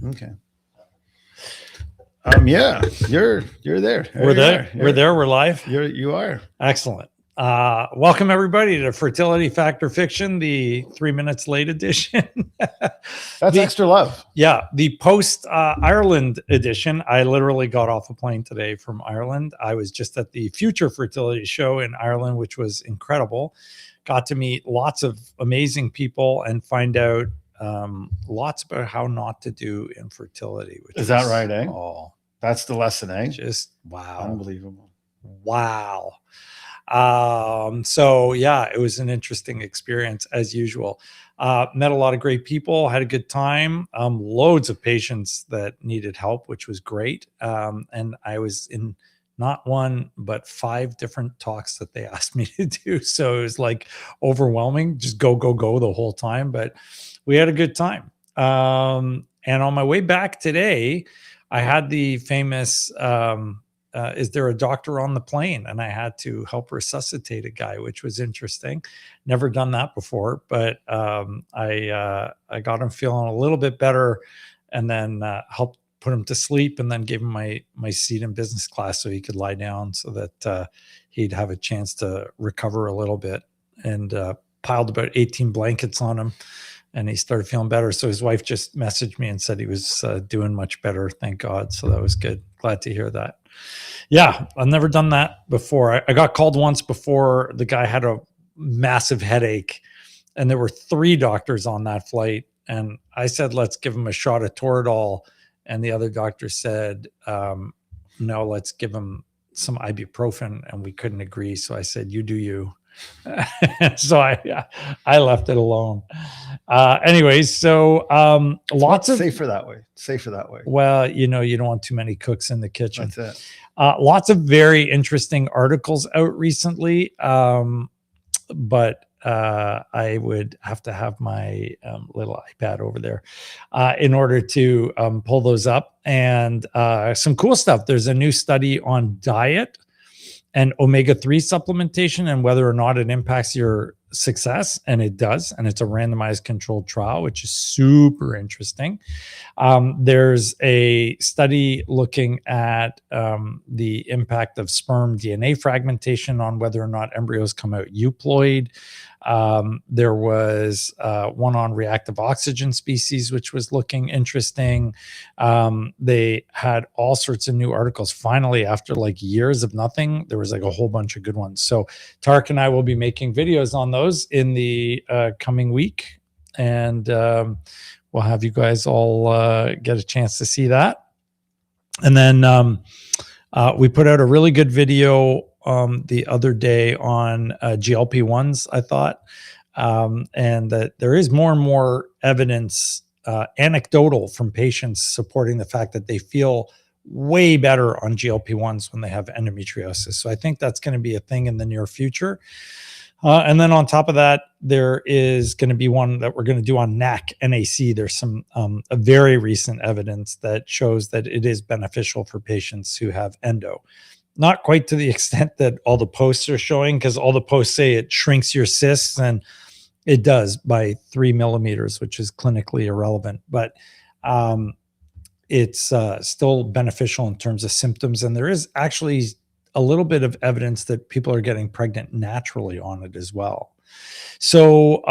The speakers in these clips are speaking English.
Okay. Yeah, you're there. We're there. We're live. You are. Excellent. Welcome everybody to Fertility Factor Fiction, the 3 minutes late edition. That's extra love. Yeah, the post Ireland edition. I literally got off a plane today from Ireland. I was just at the Future Fertility Show in Ireland, which was incredible. Got to meet lots of amazing people and find out lots about how not to do infertility. Which is that right, eh? Oh, that's the lesson, eh? Just wow. Unbelievable. Wow. So yeah, it was an interesting experience as usual. Met a lot of great people, had a good time, loads of patients that needed help, which was great. And I was in not one, but 5 different talks that they asked me to do. So it was like overwhelming, just go the whole time, but we had a good time. And on my way back today, I had the famous, is there a doctor on the plane? And I had to help resuscitate a guy, which was interesting. Never done that before, but I got him feeling a little bit better, and then helped put him to sleep, and then gave him my seat in business class so he could lie down so that he'd have a chance to recover a little bit, and piled about 18 blankets on him. And he started feeling better. So his wife just messaged me and said he was doing much better. Thank God. So that was good. Glad to hear that. Yeah, I've never done that before. I got called once before. The guy had a massive headache, and there were 3 doctors on that flight. And I said, let's give him a shot of Toradol. And the other doctor said, no, let's give him some ibuprofen. And we couldn't agree. So I said, you do you. So I left it alone. Anyways, so lots of safer that way. Well, you don't want too many cooks in the kitchen. That's it. Lots of very interesting articles out recently, but I would have to have my little iPad over there in order to pull those up. And some cool stuff. There's a new study on diet and omega-3 supplementation and whether or not it impacts your success. And it does. And it's a randomized controlled trial, which is super interesting. There's a study looking at the impact of sperm DNA fragmentation on whether or not embryos come out euploid. There was one on reactive oxygen species, which was looking interesting. They had all sorts of new articles. Finally, after like years of nothing, there was like a whole bunch of good ones. So Tarek and I will be making videos on those in the coming week. And we'll have you guys all get a chance to see that. And then we put out a really good video the other day on GLP-1s, I thought, and that there is more and more evidence, anecdotal from patients supporting the fact that they feel way better on GLP-1s when they have endometriosis. So I think that's going to be a thing in the near future. And then on top of that, there is going to be one that we're going to do on NAC. There's some a very recent evidence that shows that it is beneficial for patients who have endo. Not quite to the extent that all the posts are showing, because all the posts say it shrinks your cysts, and it does by 3 millimeters, which is clinically irrelevant. But it's still beneficial in terms of symptoms. And there is actually a little bit of evidence that people are getting pregnant naturally on it as well. So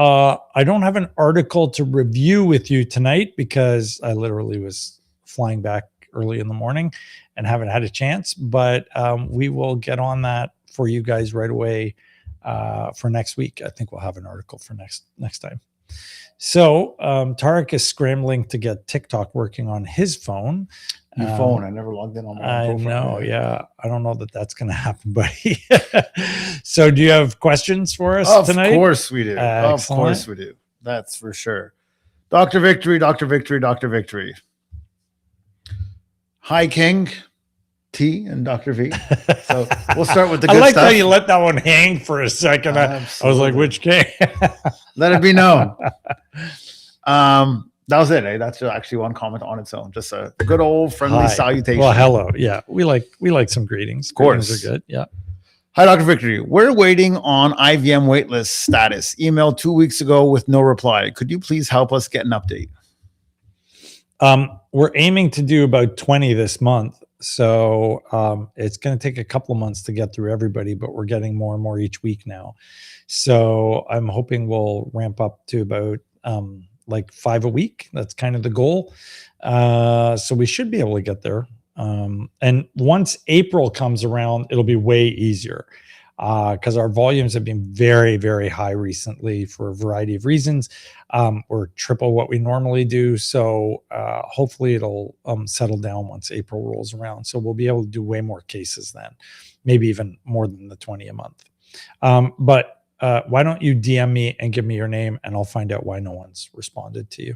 I don't have an article to review with you tonight because I literally was flying back early in the morning and haven't had a chance, but we will get on that for you guys right away for next week. I think we'll have an article for next time. So Tarek is scrambling to get TikTok working on his phone. Your phone. I never logged in on my phone. I know. Yeah. I don't know that that's going to happen, buddy. So do you have questions for us tonight? Of course we do. Excellent. Of course we do. That's for sure. Dr. Victory, Dr. Victory, Dr. Victory. Hi, King, T, and Dr. V. So we'll start with the good stuff. I like how you let that one hang for a second. I was like, which King? Let it be known. That was it. Eh? That's actually one comment on its own. Just a good old friendly salutation. Well, hello. Yeah, we like some greetings. Of course, greetings are good. Yeah. Hi, Dr. Victory. We're waiting on IVM waitlist status. Emailed 2 weeks ago with no reply. Could you please help us get an update? We're aiming to do about 20 this month. So it's going to take a couple of months to get through everybody, but we're getting more and more each week now. So I'm hoping we'll ramp up to about like 5 a week. That's kind of the goal. So we should be able to get there. And once April comes around, it'll be way easier because our volumes have been very, very high recently for a variety of reasons. We're triple what we normally do. So hopefully it'll settle down once April rolls around. So we'll be able to do way more cases then, maybe even more than the 20 a month. But why don't you DM me and give me your name, and I'll find out why no one's responded to you.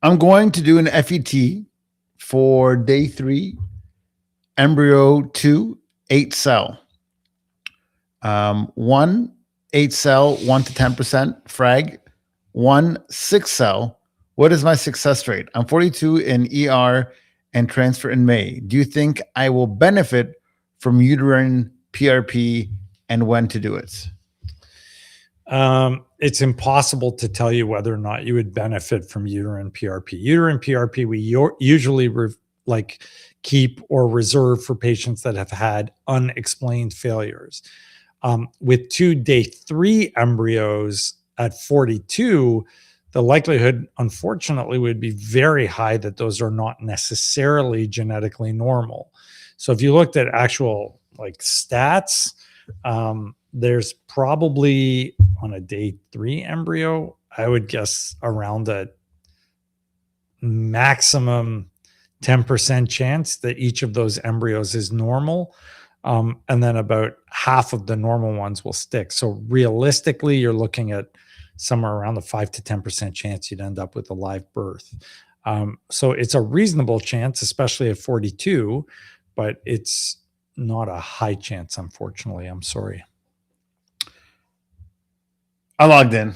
I'm going to do an FET for day 3, embryo 2, 8 cell. 1 8 cell, 1 to 10% frag, 1 6 cell. What is my success rate? I'm 42 in ER and transfer in May. Do you think I will benefit from uterine PRP, and when to do it? It's impossible to tell you whether or not you would benefit from uterine PRP. Uterine PRP we usually keep or reserve for patients that have had unexplained failures. With 2 day 3 embryos at 42, the likelihood, unfortunately, would be very high that those are not necessarily genetically normal. So if you looked at actual stats, there's probably on a day 3 embryo, I would guess around a maximum 10% chance that each of those embryos is normal. And then about half of the normal ones will stick. So realistically, you're looking at somewhere around the 5 to 10% chance you'd end up with a live birth. So it's a reasonable chance, especially at 42, but it's not a high chance, unfortunately. I'm sorry. I logged in.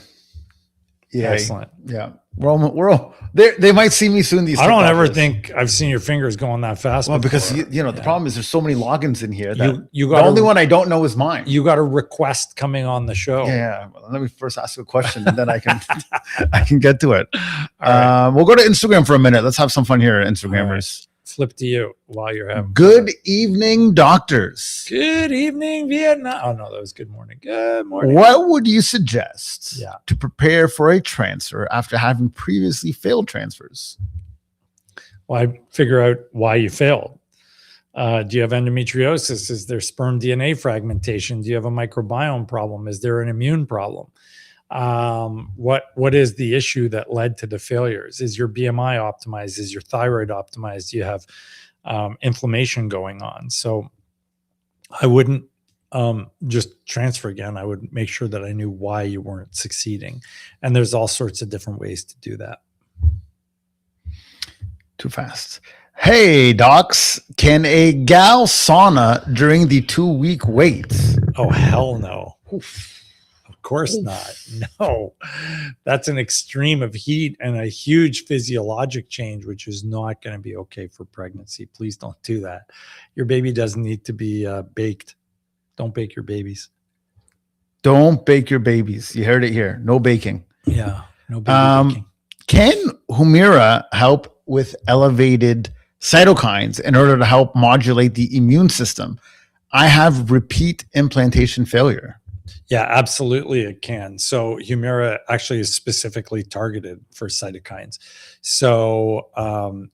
Yeah. Excellent. Yeah. We're all they might see me soon. I don't ever think I've seen your fingers going that fast. Well, before. because the problem is there's so many logins in here that you the only one I don't know is mine. You got a request coming on the show. Yeah. Well, let me first ask you a question, and then I can get to it. Right. We'll go to Instagram for a minute. Let's have some fun here, Instagrammers. Flip to you while you're having good evening, doctors. Good evening, Vietnam. Oh no, that was good morning. Good morning. What would you suggest to prepare for a transfer after having previously failed transfers? Well, I figure out why you failed. Do you have endometriosis? Is there sperm DNA fragmentation? Do you have a microbiome problem? Is there an immune problem? What is the issue that led to the failures? Is your BMI optimized? Is your thyroid optimized? Do you have inflammation going on? So I wouldn't just transfer again. I would make sure that I knew why you weren't succeeding. And there's all sorts of different ways to do that. Too fast. Hey, docs, can a gal sauna during the 2-week wait? Oh, hell no. Oof. Of course not. No, that's an extreme of heat and a huge physiologic change, which is not going to be okay for pregnancy. Please don't do that. Your baby doesn't need to be baked. Don't bake your babies. Don't bake your babies. You heard it here. No baking. Yeah, no baby baking. Can Humira help with elevated cytokines in order to help modulate the immune system? I have repeat implantation failure. Yeah, absolutely it can. So Humira actually is specifically targeted for cytokines. So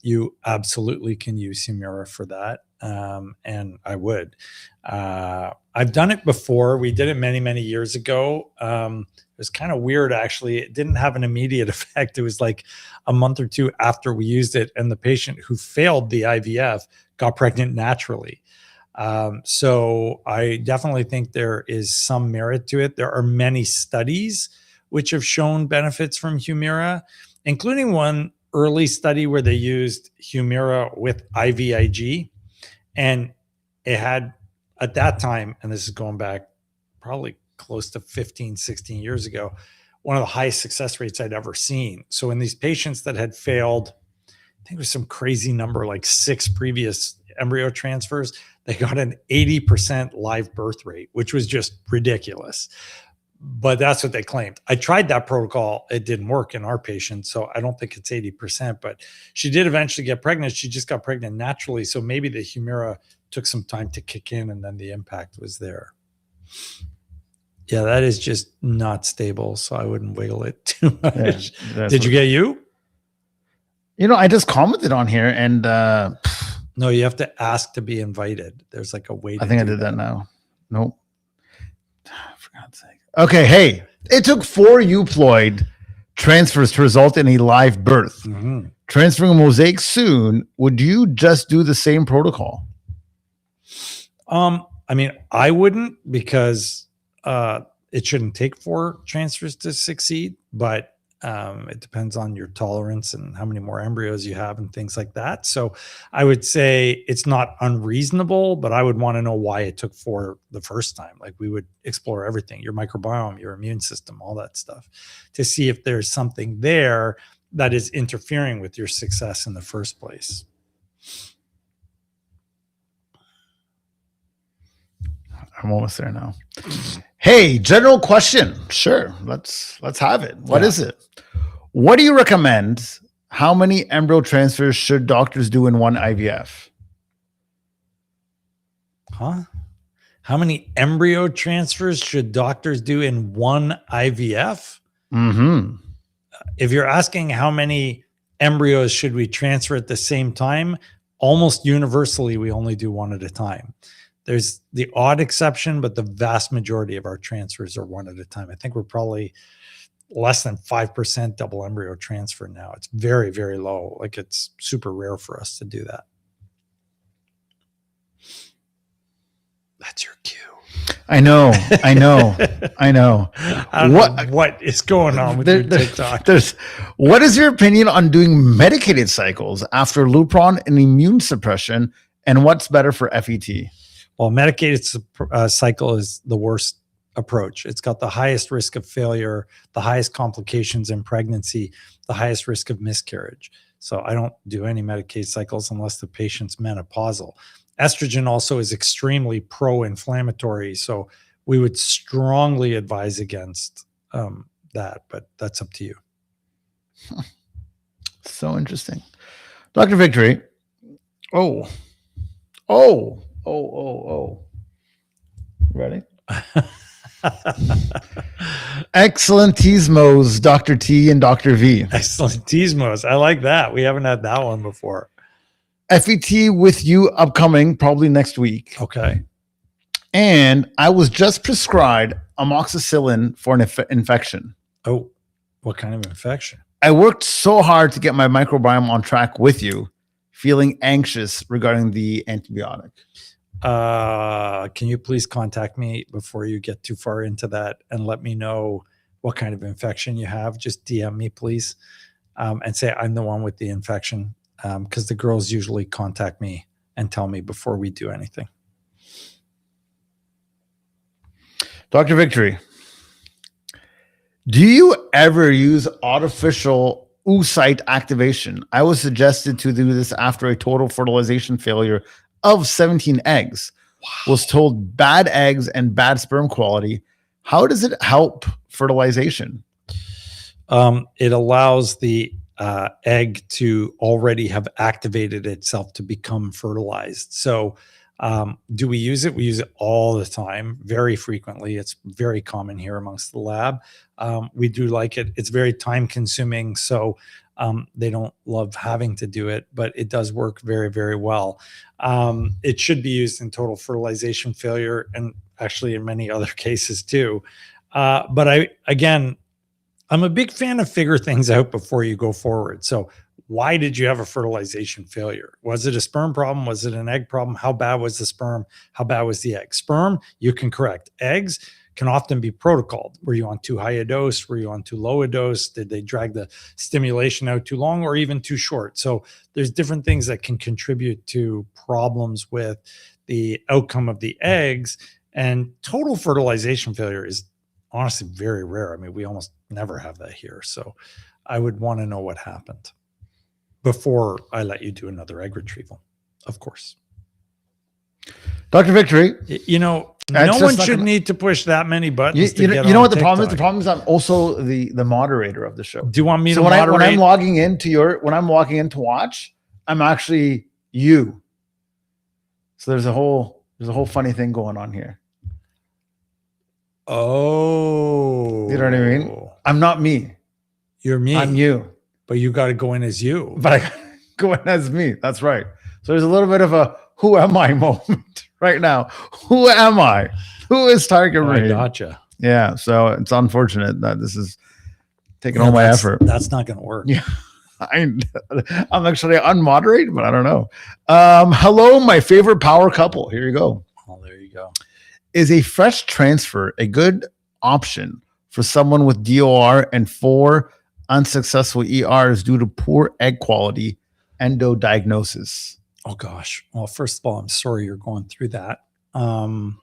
you absolutely can use Humira for that. And I would. I've done it before. We did it many, many years ago. It was kind of weird, actually. It didn't have an immediate effect. It was like a month or 2 after we used it. And the patient who failed the IVF got pregnant naturally. So I definitely think there is some merit to it. There are many studies which have shown benefits from Humira, including one early study where they used Humira with IVIG. And it had, at that time, and this is going back probably close to 15, 16 years ago, one of the highest success rates I'd ever seen. So in these patients that had failed, I think it was some crazy number, like 6 previous embryo transfers, they got an 80% live birth rate, which was just ridiculous. but that's what they claimed. I tried that protocol. It didn't work in our patient. So I don't think it's 80%, but she did eventually get pregnant. She just got pregnant naturally. So maybe the Humira took some time to kick in and then the impact was there. Yeah, that is just not stable. So I wouldn't wiggle it too much. Yeah, did you get you? I just commented on here and no, you have to ask to be invited. There's like a way to I think I did that now. Nope. For God's sake. Okay, hey, it took 4 euploid transfers to result in a live birth. Mm-hmm. Transferring a mosaic soon, would you just do the same protocol? I mean, I wouldn't, because it shouldn't take 4 transfers to succeed, but it depends on your tolerance and how many more embryos you have and things like that. So I would say it's not unreasonable, but I would want to know why it took 4 the first time. Like, we would explore everything, your microbiome, your immune system, all that stuff, to see if there's something there that is interfering with your success in the first place. I'm almost there now. Hey, general question. Sure, let's have it. What is it? What do you recommend? How many embryo transfers should doctors do in one IVF? Huh? How many embryo transfers should doctors do in one IVF? Mm-hmm. If you're asking how many embryos should we transfer at the same time, almost universally, we only do 1 at a time. There's the odd exception, but the vast majority of our transfers are 1 at a time. I think we're probably less than 5% double embryo transfer now. It's very, very low. Like, it's super rare for us to do that. That's your cue. I know. I don't know what is going on with your TikTok. What is your opinion on doing medicated cycles after Lupron and immune suppression, and what's better for FET? Well, medicated cycle is the worst approach. It's got the highest risk of failure, the highest complications in pregnancy, the highest risk of miscarriage. So I don't do any Medicaid cycles unless the patient's menopausal. Estrogen also is extremely pro-inflammatory. So we would strongly advise against that, but that's up to you. So interesting. Dr. Victory. Oh. Ready? Excelentismos, Dr. T and Dr. V. Excelentismos. I like that. We haven't had that one before. FET with you upcoming, probably next week. Okay. And I was just prescribed amoxicillin for an infection. Oh, what kind of infection? I worked so hard to get my microbiome on track with you, feeling anxious regarding the antibiotic. Can you please contact me before you get too far into that and let me know what kind of infection you have? Just DM me, please, and say I'm the one with the infection, because the girls usually contact me and tell me before we do anything. Dr. Victory, do you ever use artificial oocyte activation? I was suggested to do this after a total fertilization failure of 17 eggs. Wow. Was told bad eggs and bad sperm quality. How does it help fertilization? It allows the egg to already have activated itself to become fertilized. So do we use it? We use it all the time, very frequently. It's very common here amongst the lab. We do like it. It's very time consuming. So they don't love having to do it, but it does work very, very well. It should be used in total fertilization failure and actually in many other cases too. But I'm a big fan of figure things out before you go forward. So why did you have a fertilization failure? Was it a sperm problem? Was it an egg problem? How bad was the sperm? How bad was the egg? Sperm, you can correct. Eggs can often be protocoled. Were you on too high a dose? Were you on too low a dose? Did they drag the stimulation out too long or even too short? So there's different things that can contribute to problems with the outcome of the eggs. And total fertilization failure is honestly very rare. I mean, we almost never have that here. So I would want to know what happened before I let you do another egg retrieval, of course. Dr. Victory. You know, No one should need to push that many buttons. You know what the problem is? The problem is I'm also the moderator of the show. Do you want me to when moderate? When I'm logging in to watch, I'm actually you. So there's a whole funny thing going on here. Oh, you know what I mean? I'm not me. You're me. I'm you. But you got to go in as you. But I go in as me. That's right. So there's a little bit of a who am I moment right now. Who am I? Who is Tiger Reed? I gotcha. Yeah. So it's unfortunate that this is taking all my effort. That's not going to work. Yeah. I'm actually unmoderate, but I don't know. Hello, my favorite power couple. Here you go. Oh, there you go. Is a fresh transfer a good option for someone with DOR and 4 unsuccessful ERs due to poor egg quality endo diagnosis? Oh gosh. Well, first of all, I'm sorry you're going through that. I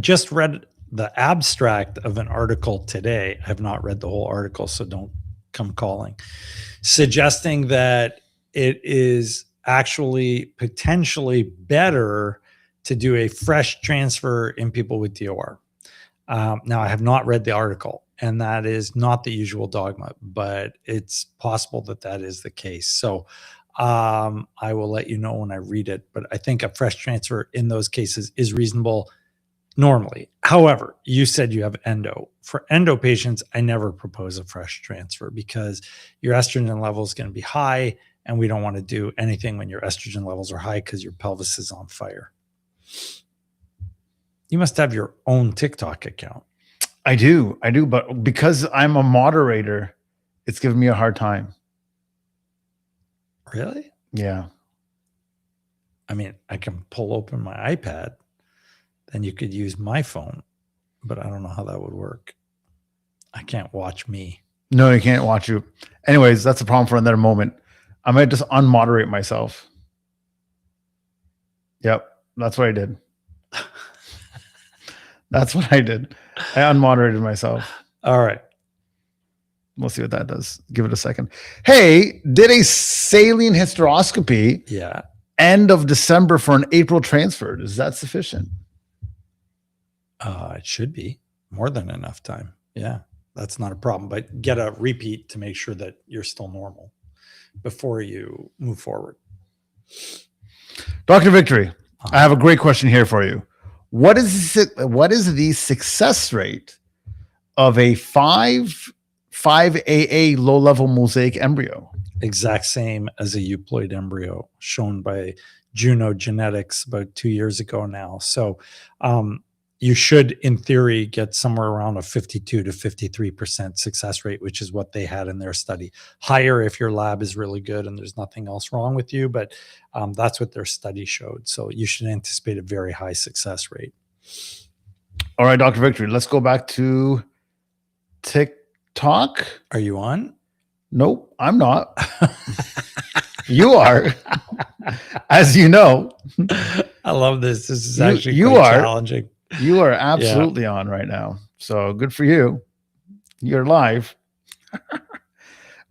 just read the abstract of an article today. I have not read the whole article, so don't come calling, suggesting that it is actually potentially better to do a fresh transfer in people with DOR. Now, I have not read the article, and that is not the usual dogma, but it's possible that that is the case. So I will let you know when I read it, but I think a fresh transfer in those cases is reasonable normally. However, you said you have endo. For endo patients, I never propose a fresh transfer because your estrogen level is going to be high, and we don't want to do anything when your estrogen levels are high because your pelvis is on fire. You must have your own TikTok account. I do, but because I'm a moderator, it's giving me a hard time. Really? Yeah. I mean, I can pull open my iPad, then you could use my phone, but I don't know how that would work. I can't watch me. No, you can't watch you. Anyways, that's a problem for another moment. I might just unmoderate myself. Yep, that's what I did. That's what I did. I unmoderated myself. All right. We'll see what that does. Give it a second. Hey, did a saline hysteroscopy end of December for an April transfer. Is that sufficient? It should be more than enough time. Yeah, that's not a problem. But get a repeat to make sure that you're still normal before you move forward. Dr. Victory, I have a great question here for you. What is the success rate of a 5AA low-level mosaic embryo? Exact same as a euploid embryo shown by Juno Genetics about 2 years ago now. So you should, in theory, get somewhere around a 52 to 53% success rate, which is what they had in their study. Higher if your lab is really good and there's nothing else wrong with you, but that's what their study showed. So you should anticipate a very high success rate. All right, Dr. Victory, let's go back to TikTok. Are you on? Nope, I'm not. You are, as you know. I love this. This is actually quite challenging. You are absolutely on right now. So good for you. You're live.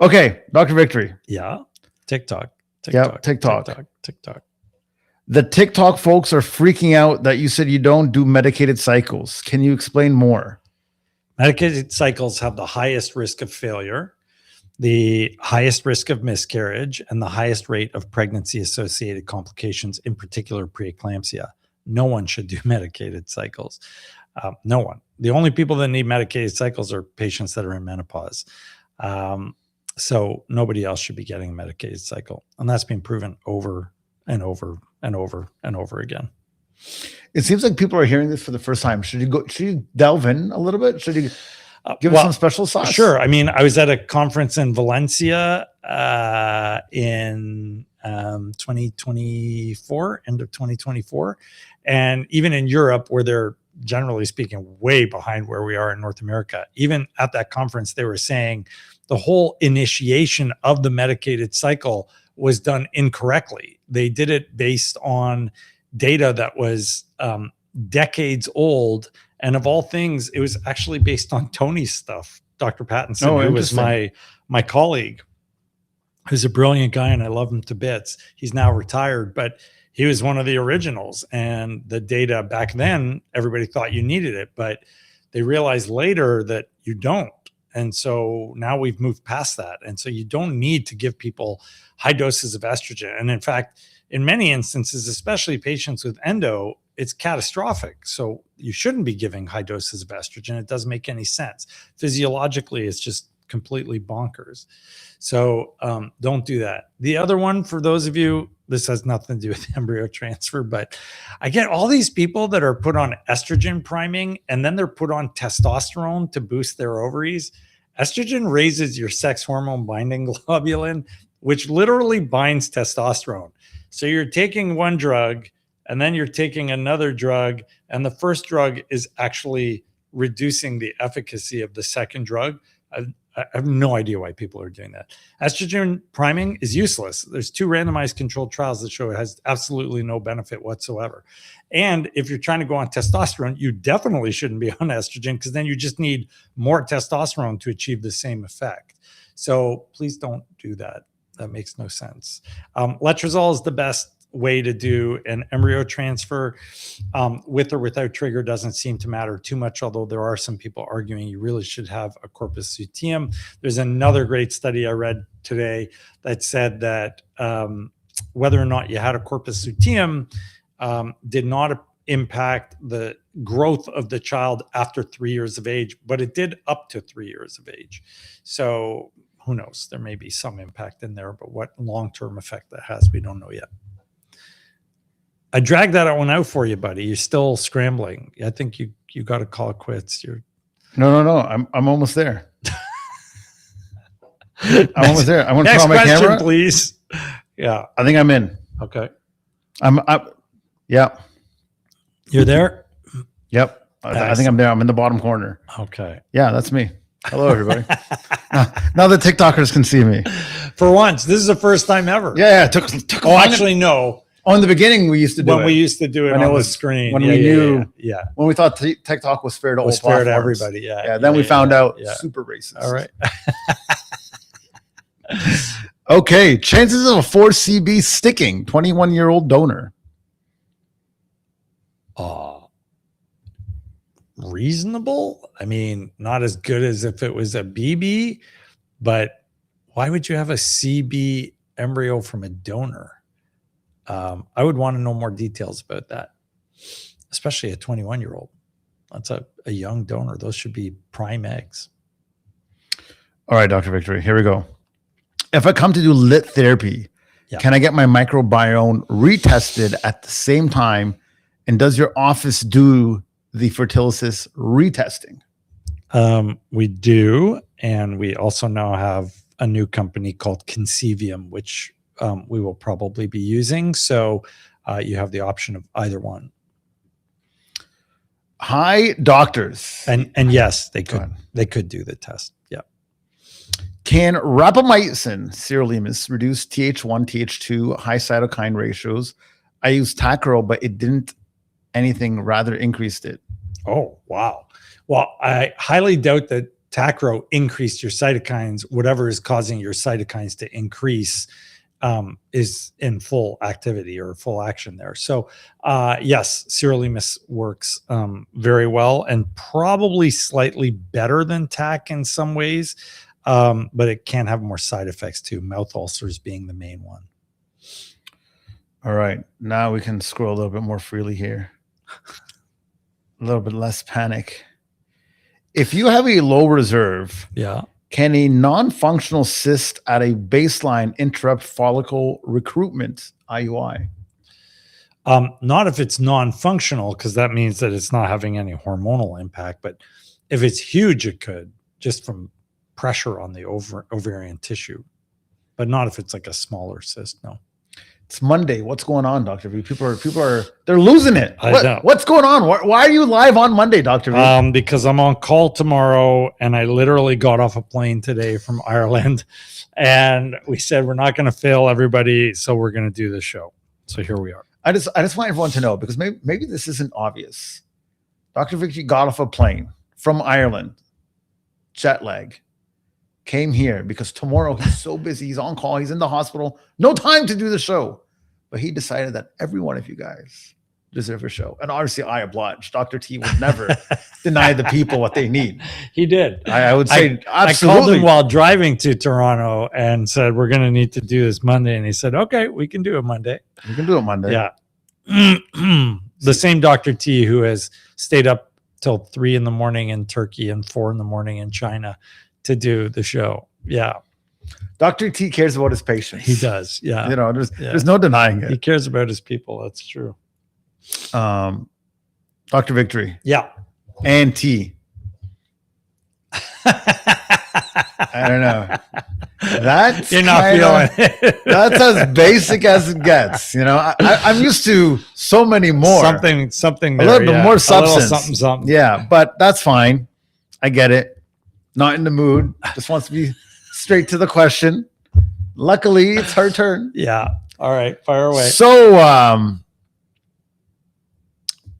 Okay, Dr. Victory. Yeah. TikTok. TikTok. TikTok. The TikTok folks are freaking out that you said you don't do medicated cycles. Can you explain more? Medicated cycles have the highest risk of failure, the highest risk of miscarriage, and the highest rate of pregnancy-associated complications, in particular preeclampsia. No one should do medicated cycles. No one. The only people that need medicated cycles are patients that are in menopause. So nobody else should be getting a medicated cycle. And that's been proven over and over and over and over again. It seems like people are hearing this for the first time. Should you delve in a little bit? Should you give us some special sauce? Sure. I mean, I was at a conference in Valencia in 2024, end of 2024. And even in Europe, where they're generally speaking way behind where we are in North America, even at that conference, they were saying the whole initiation of the medicated cycle was done incorrectly. They did it based on data that was decades old. And of all things, it was actually based on Tony's stuff, Dr. Pattinson, who was my colleague, who's a brilliant guy, and I love him to bits. He's now retired, but he was one of the originals. And the data back then, everybody thought you needed it, but they realized later that you don't. And so now we've moved past that. And so you don't need to give people high doses of estrogen. And in fact, in many instances, especially patients with endo, it's catastrophic. So you shouldn't be giving high doses of estrogen. It doesn't make any sense. Physiologically, it's just completely bonkers. So don't do that. The other one, for those of you, this has nothing to do with embryo transfer, but I get all these people that are put on estrogen priming and then they're put on testosterone to boost their ovaries. Estrogen raises your sex hormone binding globulin, which literally binds testosterone. So you're taking one drug and then you're taking another drug, and the first drug is actually reducing the efficacy of the second drug. I have no idea why people are doing that. Estrogen priming is useless. There's 2 randomized controlled trials that show it has absolutely no benefit whatsoever. And if you're trying to go on testosterone, you definitely shouldn't be on estrogen, because then you just need more testosterone to achieve the same effect. So please don't do that. That makes no sense. Letrozole is the best way to do an embryo transfer. With or without trigger doesn't seem to matter too much, although there are some people arguing you really should have a corpus luteum. There's another great study I read today that said that whether or not you had a corpus luteum did not impact the growth of the child after 3 years of age, but it did up to 3 years of age. So who knows? There may be some impact in there, but what long-term effect that has, we don't know yet. I dragged that one out for you, buddy. You're still scrambling. I think you got to call it quits. No. I'm almost there. I'm almost there. I'm going to turn on my question, camera, please. Yeah. I think I'm in. Okay. Yeah. You're there? Yep. I think I'm there. I'm in the bottom corner. Okay. Yeah, that's me. Hello, everybody. Now the TikTokers can see me. For once, this is the first time ever. Yeah. It took actually, no. Oh, in the beginning, we used to do when it. we used to do it when on it was the screen. when we knew. Yeah. When we thought TikTok was fair to all fair platforms. to everybody. Yeah. Yeah. Then we found out super racist. All right. Okay. Chances of a 4CB sticking. 21-year-old donor. Reasonable. I mean, not as good as if it was a BB, but why would you have a CB embryo from a donor? I would want to know more details about that, especially a 21-year-old. That's a young donor. Those should be prime eggs. All right, Dr. Victory, here we go. If I come to do lit therapy, can I get my microbiome retested at the same time? And does your office do the Fertility retesting? We do. And we also now have a new company called Conceivium, which we will probably be using. So you have the option of either one. Hi, doctors. And yes, they could do the test. Yeah. Can rapamycin sirolimus reduce Th1, Th2, high cytokine ratios? I used Tacro, but it didn't anything, rather increased it. Oh, wow. Well, I highly doubt that Tacro increased your cytokines. Whatever is causing your cytokines to increase is in full activity or full action there. So yes, sirolimus works very well and probably slightly better than TAC in some ways, but it can have more side effects too, mouth ulcers being the main one. All right, now we can scroll a little bit more freely here. A little bit less panic. If you have a low reserve, can a non-functional cyst at a baseline interrupt follicle recruitment, IUI? Not if it's non-functional, because that means that it's not having any hormonal impact. But if it's huge, it could, just from pressure on the ovarian tissue. But not if it's like a smaller cyst, no. It's Monday. What's going on, Dr. V? People are they're losing it. Know. What's going on? Why are you live on Monday, Dr. V? Because I'm on call tomorrow, and I literally got off a plane today from Ireland, and we said we're not going to fail everybody, so we're going to do this show. So here we are. I just want everyone to know, because maybe this isn't obvious. Dr. Victory got off a plane from Ireland, jet lag, came here because tomorrow he's so busy. He's on call. He's in the hospital. No time to do the show. but he decided that every one of you guys deserve a show. And obviously I oblige. Dr. T would never deny the people what they need. He did. I would say I absolutely. called him while driving to Toronto and said, we're going to need to do this Monday. And he said, okay, we can do it Monday. We can do it Monday. Yeah. The same Dr. T who has stayed up till 3 in the morning in Turkey and 4 in the morning in China to do the show. Yeah. Dr. T cares about his patients. He does. Yeah. You know, there's no denying He it. cares about his people. That's true. Dr. Victory. Yeah. And T. I don't know. That's You're not feeling it. That's as basic as it gets. You know, I'm used to so many more. Something a little bit more substance. Something. Yeah, but that's fine. I get it. Not in the mood. Just wants to be straight to the question. Luckily, it's her turn. Yeah. All right. Fire away. So,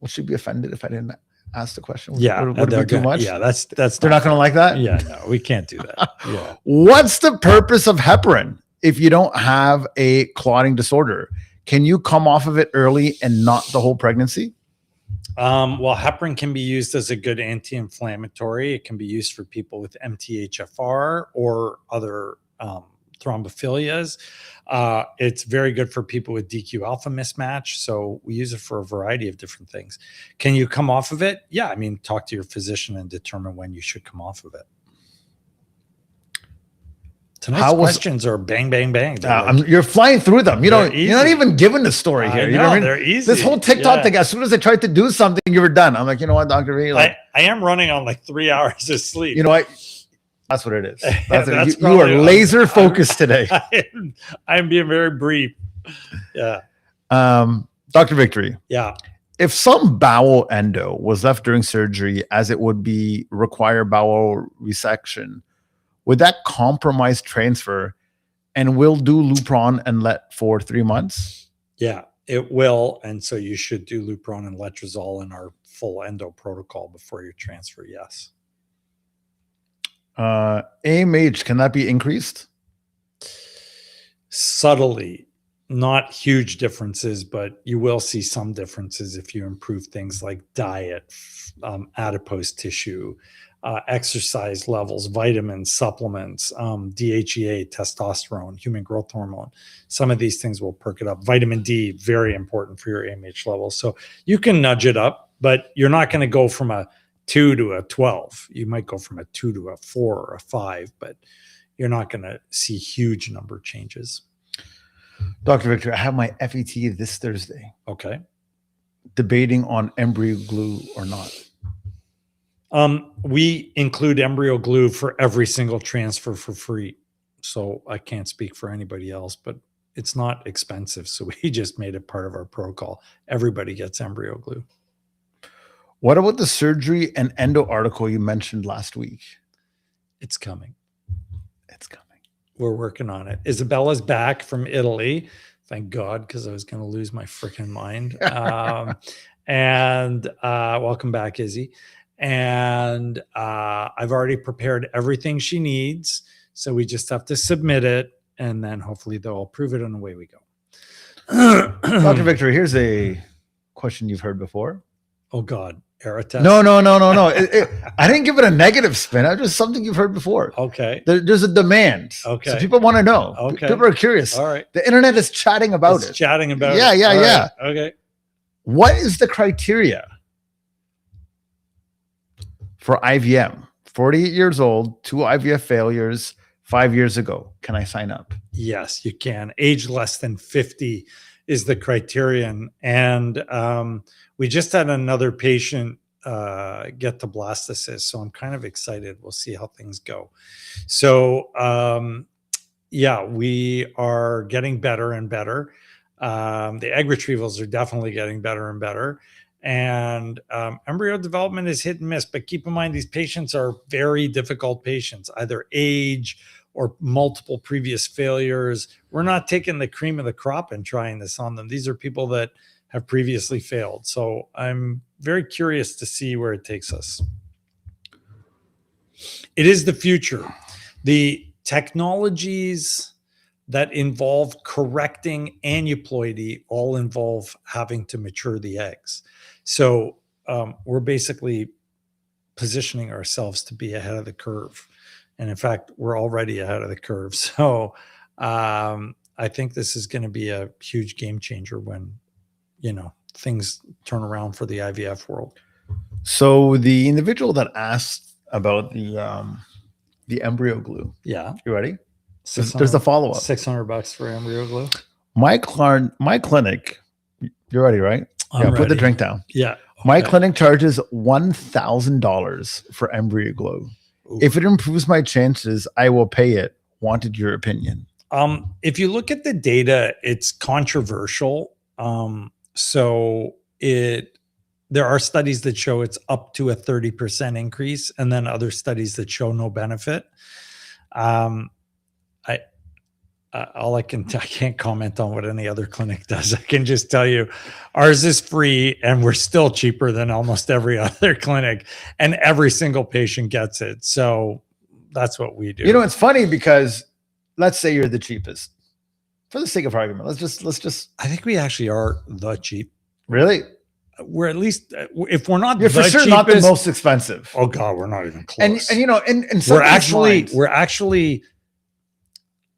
will she be offended if I didn't ask the question? Yeah. Would it be too much? Yeah. That's. They're not going to like that? Yeah. No, we can't do that. Yeah. What's the purpose of heparin if you don't have a clotting disorder? Can you come off of it early and not the whole pregnancy? Well, heparin can be used as a good anti-inflammatory. It can be used for people with MTHFR or other thrombophilias. It's very good for people with DQ alpha mismatch. So we use it for a variety of different things. Can you come off of it? Yeah. I mean, talk to your physician and determine when you should come off of it. Tonight's questions are bang, bang, bang. You're flying through them. You're not even giving the story here. You know what I mean? They're easy. This whole TikTok thing, as soon as I tried to do something, you were done. I'm like, you know what, Dr. V? Like, I am running on like 3 hours of sleep. You know what? That's what it is. That's you are laser focused today. I'm being very brief. Yeah. Dr. Victory. Yeah. If some bowel endo was left during surgery as it would be require bowel resection, would that compromise transfer, and will do Lupron and Let for 3 months? Yeah, it will. And so you should do Lupron and Letrozole in our full endo protocol before you transfer. Yes. AMH, can that be increased? Subtly, not huge differences, but you will see some differences if you improve things like diet, adipose tissue, exercise levels, vitamins, supplements, DHEA, testosterone, human growth hormone. Some of these things will perk it up. Vitamin D, very important for your AMH levels. So you can nudge it up, but you're not going to go from a 2 to a 12. You might go from a 2 to a 4 or a 5, but you're not going to see huge number changes. Dr. Victor, I have my FET this Thursday. Okay. Debating on embryo glue or not. We include embryo glue for every single transfer for free. So I can't speak for anybody else, but it's not expensive. So we just made it part of our protocol. Everybody gets embryo glue. What about the surgery and endo article you mentioned last week? It's coming. It's coming. We're working on it. Isabella's back from Italy. Thank God, because I was going to lose my freaking mind. And welcome back, Izzy. And I've already prepared everything she needs. So we just have to submit it, and then hopefully they'll approve it, and away we go. Dr. Victor, here's a question you've heard before. Oh, God. Error test? No. I didn't give it a negative spin. It's just something you've heard before. Okay. There's a demand. Okay. So people want to know. Okay. People are curious. All right. The internet is chatting about it. Chatting about it. Yeah. Right. Okay. What is the criteria for IVM? 48 years old, 2 IVF failures 5 years ago. Can I sign up? Yes, you can. Age less than 50 is the criterion. And we just had another patient get to blastocyst. So I'm kind of excited. We'll see how things go. So yeah, we are getting better and better. The egg retrievals are definitely getting better and better. And embryo development is hit and miss, but keep in mind, these patients are very difficult patients, either age or multiple previous failures. We're not taking the cream of the crop and trying this on them. These are people that have previously failed. So I'm very curious to see where it takes us. It is the future. The technologies that involve correcting aneuploidy all involve having to mature the eggs. So we're basically positioning ourselves to be ahead of the curve. And in fact, we're already ahead of the curve. So I think this is going to be a huge game changer when, things turn around for the IVF world. So the individual that asked about the embryo glue. Yeah. You ready? There's the follow-up. $600 for embryo glue. My clinic, you're ready, right? I'm Put the ready. drink down. Yeah. My clinic charges $1,000 for embryo glue. Ooh. If it improves my chances, I will pay it. Wanted your opinion. If you look at the data, it's controversial. There are studies that show it's up to a 30% increase, and then other studies that show no benefit. I can't comment on what any other clinic does. I can just tell you ours is free and we're still cheaper than almost every other clinic, and every single patient gets it. So that's what we do. It's funny because let's say you're the cheapest. For the sake of argument, let's just I think we actually are the cheap. Really? We're at least, if we're not You're the for sure cheapest, not the most expensive. Oh God, we're not even close. And we're actually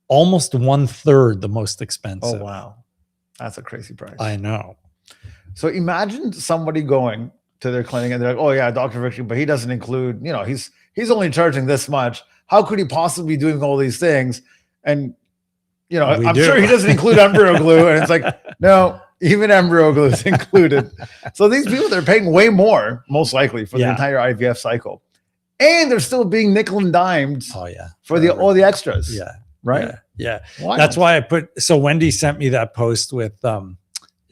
almost 1/3 the most expensive. Oh wow, that's a crazy price. I know. So imagine somebody going to their clinic and they're like, "Oh yeah, Dr. Victory, but he doesn't include. He's only charging this much. How could he possibly be doing all these things?" And I'm sure he doesn't include embryo glue. And it's like, no, even embryo glue is included. So these people, they're paying way more, most likely, for the entire IVF cycle, and they're still being nickel and dimed. Oh yeah, for all the extras. Yeah. Right. Yeah. That's why so Wendy sent me that post with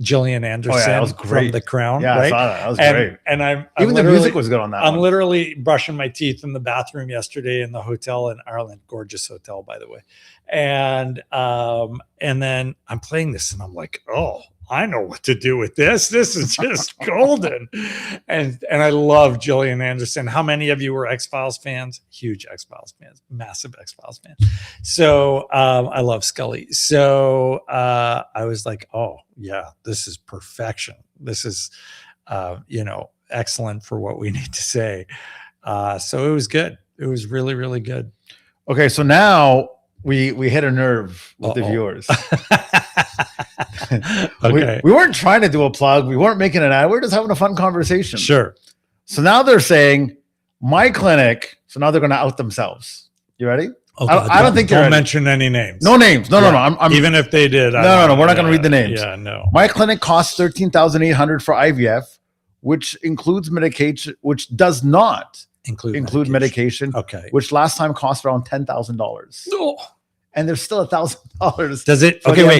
Gillian Anderson from The Crown. Yeah, right? I saw that. That was great. And even the music was good on that. I'm literally brushing my teeth in the bathroom yesterday in the hotel in Ireland, gorgeous hotel, by the way. And then I'm playing this and I'm like, oh, I know what to do with this. This is just golden. And I love Gillian Anderson. How many of you were X-Files fans? Huge X-Files fans, massive X-Files fans. So I love Scully. So I was like, oh yeah, this is perfection. This is, excellent for what we need to say. So it was good. It was really, really good. Okay. So now we hit a nerve with the viewers. Okay. We weren't trying to do a plug. We weren't making an ad. We're just having a fun conversation. Sure. So now they're saying my clinic. So now they're going to out themselves. You ready? Oh, I don't think don't mention any names. No names. No. I'm even if they did. No. We're not going to read the names. Yeah, no. My clinic costs $13,800 for IVF, which includes medication, which does not include medication. Okay. Which last time cost around $10,000. Oh. And there's still $1,000. Does it? Okay, wait.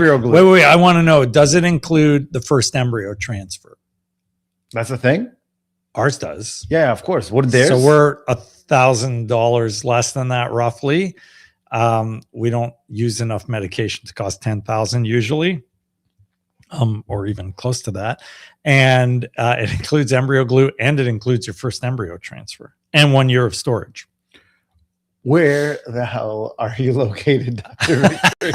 I want to know. Does it include the first embryo transfer? That's the thing. Ours does. Yeah, of course. What theirs? So we're $1,000 less than that, roughly. We don't use enough medication to cost $10,000 usually, or even close to that. And it includes embryo glue, and it includes your first embryo transfer and 1 year of storage. Where the hell are you located, Dr. Victory?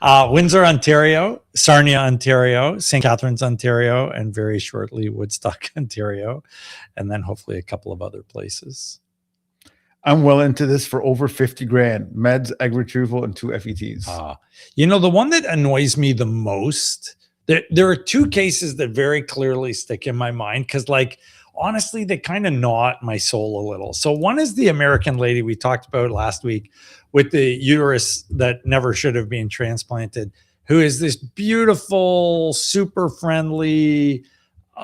Windsor, Ontario, Sarnia, Ontario, St. Catharines, Ontario, and very shortly Woodstock, Ontario, and then hopefully a couple of other places. I'm well into this for over 50 grand. Meds, egg retrieval, and 2 FETs. The one that annoys me the most, there are 2 cases that very clearly stick in my mind because, honestly, they kind of gnaw at my soul a little. So one is the American lady we talked about last week with the uterus that never should have been transplanted, who is this beautiful, super friendly,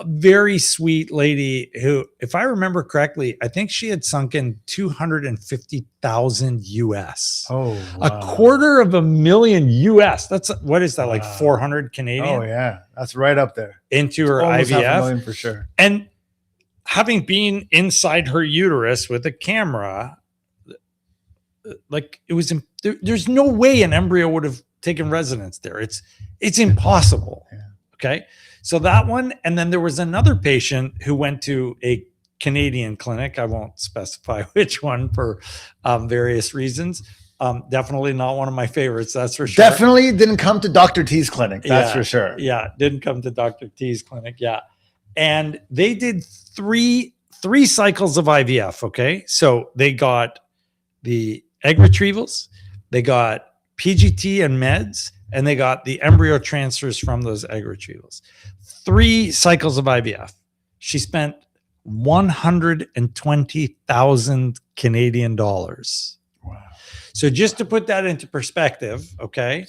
very sweet lady who, if I remember correctly, I think she had sunk in $250,000 US. Oh, wow. $250,000 US. That's, what is that, like 400 Canadian? Oh, yeah. That's right up there. Into her Almost IVF. $500,000 for sure. And having been inside her uterus with a camera, it was, there's no way an embryo would have taken residence there. It's impossible. Yeah. Okay. So that one. And then there was another patient who went to a Canadian clinic. I won't specify which one for various reasons, Definitely not one of my favorites. That's for sure. Definitely didn't come to Dr. T's clinic. That's for sure. Yeah, didn't come to Dr. T's clinic. Yeah, and they did three cycles of IVF. Okay, so they got the egg retrievals, they got PGT and meds, and they got the embryo transfers from those egg retrievals. 3 cycles of IVF. She spent 120,000 Canadian dollars. Wow. So just to put that into perspective, okay,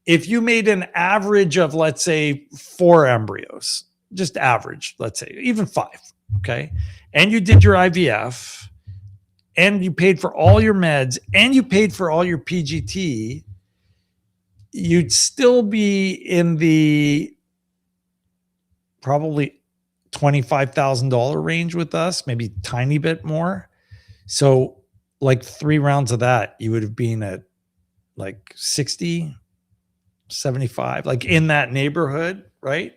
if you made an average of, let's say, 4 embryos, just average, let's say, even 5, okay, and you did your IVF, and you paid for all your meds, and you paid for all your PGT, you'd still be in the probably $25,000 range with us, maybe tiny bit more. So like 3 rounds of that, you would have been at like 60, 75, like in that neighborhood, right?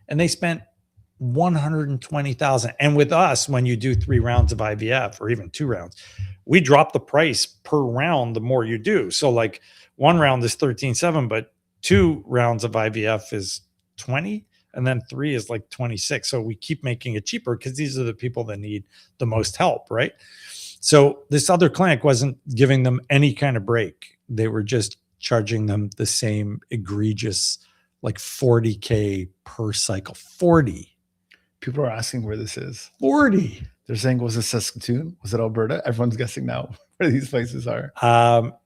And they spent 120,000. And with us, when you do 3 rounds of IVF or even 2 rounds, we drop the price per round the more you do. So like 1 round is 13.7, but 2 rounds of IVF is 20, and then 3 is like 26. So we keep making it cheaper because these are the people that need the most help, right? So this other clinic wasn't giving them any kind of break. They were just charging them the same egregious, like $40K per cycle. 40. People are asking where this is. 40. They're saying, was it Saskatoon? Was it Alberta? Everyone's guessing now where these places are.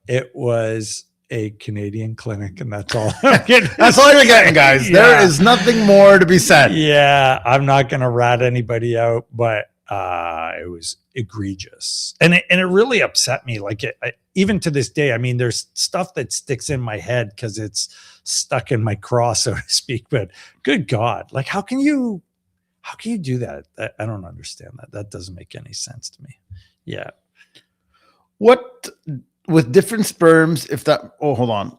It was a Canadian clinic, and that's all. That's all you're getting, guys. Yeah. There is nothing more to be said. Yeah, I'm not going to rat anybody out, but it was egregious, and it really upset me. Like even to this day, I mean, there's stuff that sticks in my head because it's stuck in my craw, so to speak. But good God, like how can you do that? I don't understand that. That doesn't make any sense to me. Yeah. What with different sperms? If that, oh, hold on.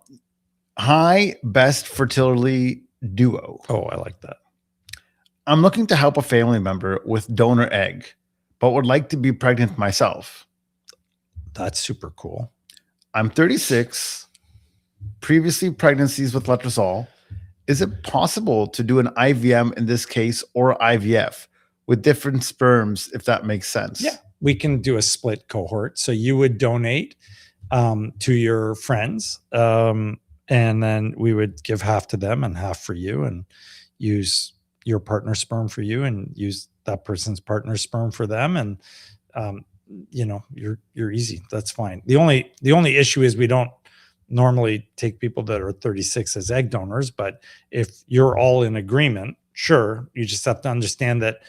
High best fertility duo. Oh, I like that. I'm looking to help a family member with donor egg, but would like to be pregnant myself. That's super cool. I'm 36, previously pregnancies with letrozole. Is it possible to do an IVM in this case or IVF with different sperms, if that makes sense? Yeah, we can do a split cohort. So you would donate to your friends, and then we would give half to them and half for you, and use your partner sperm for you and use that person's partner sperm for them. And, you're easy. That's fine. The only issue is we don't normally take people that are 36 as egg donors, but if you're all in agreement, sure, you just have to understand that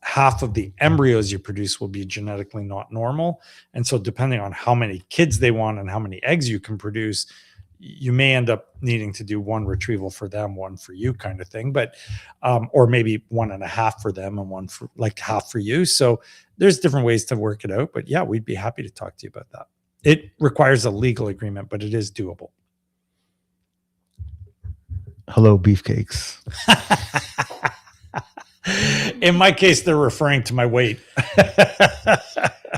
half of the embryos you produce will be genetically not normal. And so depending on how many kids they want and how many eggs you can produce, you may end up needing to do 1 retrieval for them, 1 for you kind of thing, but, or maybe 1.5 for them and 1 for like half for you. So there's different ways to work it out, but yeah, we'd be happy to talk to you about that. It requires a legal agreement, but it is doable. Hello, beefcakes. In my case, they're referring to my weight.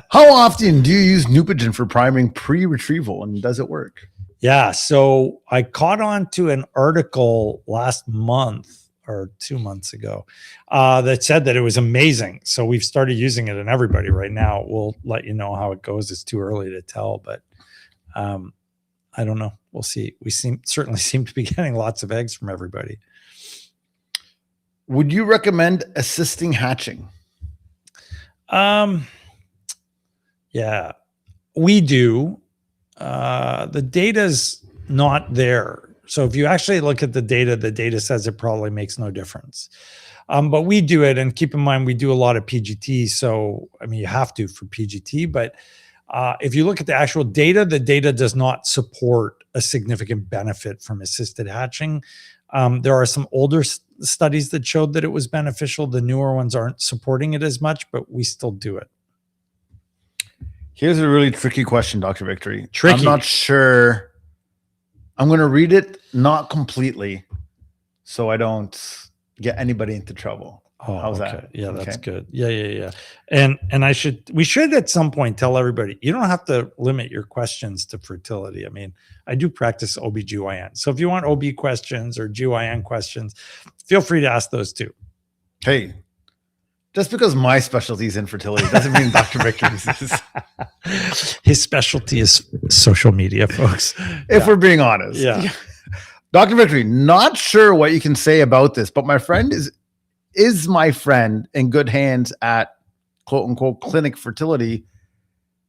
How often do you use Neupogen for priming pre-retrieval, and does it work? Yeah, so I caught on to an article last month or 2 months ago that said that it was amazing. So we've started using it in everybody right now. We'll let you know how it goes. It's too early to tell, but I don't know. We'll see. We certainly seem to be getting lots of eggs from everybody. Would you recommend assisting hatching? Yeah, we do. The data's not there. So if you actually look at the data says it probably makes no difference. But we do it, and keep in mind, we do a lot of PGT. So, I mean, you have to for PGT, but if you look at the actual data, the data does not support a significant benefit from assisted hatching. There are some older studies that showed that it was beneficial. The newer ones aren't supporting it as much, but we still do it. Here's a really tricky question, Dr. Victory. Tricky. I'm not sure. I'm going to read it not completely so I don't get anybody into trouble. Oh, How's okay. that? Yeah, that's Okay. good. Yeah. And we should at some point tell everybody, you don't have to limit your questions to fertility. I mean, I do practice OBGYN. So if you want OB questions or GYN questions, feel free to ask those too. Hey, just because my specialty is infertility doesn't mean Dr. Victory's is. His specialty is social media, folks. If we're being honest. Yeah. Dr. Victory, not sure what you can say about this, but my friend is my friend in good hands at quote unquote clinic fertility.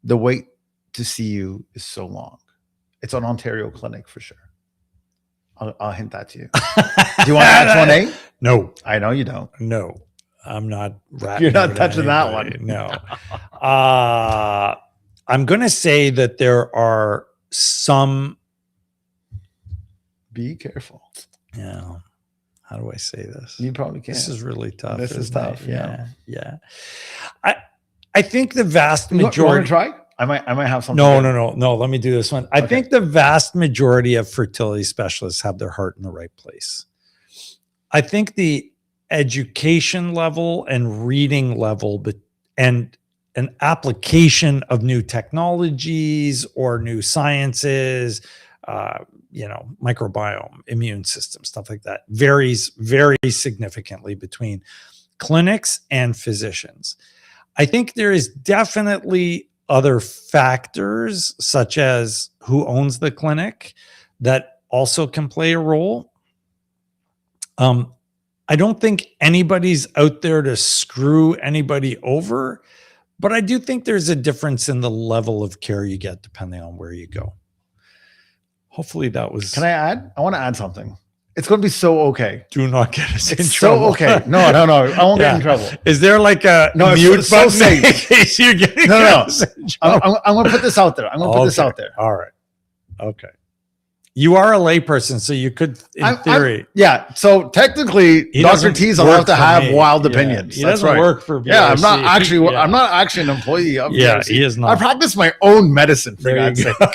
The wait to see you is so long. It's an Ontario clinic for sure. I'll hint that to you. Do you want H1A? No, I know you don't. no, I'm not. You're not touching that one. No. I'm going to say that there are some. Be careful. Yeah. How do I say this? You probably can't. This is really tough. This is isn't it? tough. Yeah. Yeah. I think the vast You want to majority. try? I might have something. No. Let me do this one. I Okay. think the vast majority of fertility specialists have their heart in the right place. I think the education level and reading level, and an application of new technologies or new sciences, microbiome, immune system, stuff like that, varies very significantly between clinics and physicians. I think there is definitely other factors, such as who owns the clinic, that also can play a role. I don't think anybody's out there to screw anybody over, but I do think there's a difference in the level of care you get depending on where you go. Hopefully that was. Can I add? I want to add something. It's going to be so okay. Do not get us in It's trouble. so okay. No. I won't get in trouble. Is there like a No, it's mute so button safe. in case you're getting No. us in trouble? I'm going to put this out there. I'm going to put this Okay. out there. All right. Okay. You are a layperson, so you could, in theory. Yeah. So technically, He Dr. doesn't T's work allowed to for have me. wild Yeah, opinions. He That's doesn't right. work for Yeah, I'm not BRC. actually. Yeah. I'm not actually an employee of Yeah, BRC. he is not. I practice my own medicine, for There God's you sake. go.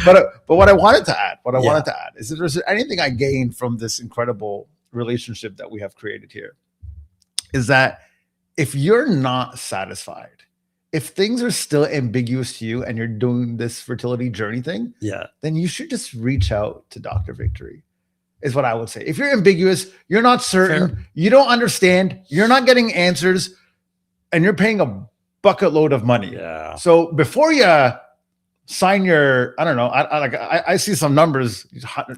But what I wanted to add, Yeah. is that there's anything I gained from this incredible relationship that we have created here, is that if you're not satisfied, if things are still ambiguous to you and you're doing this fertility journey thing, Yeah. then you should just reach out to Dr. Victory, is what I would say. If you're ambiguous, you're not certain, Fair. you don't understand, you're not getting answers, and you're paying a bucket load of money. Yeah. So before you sign your, I don't know, I see some numbers.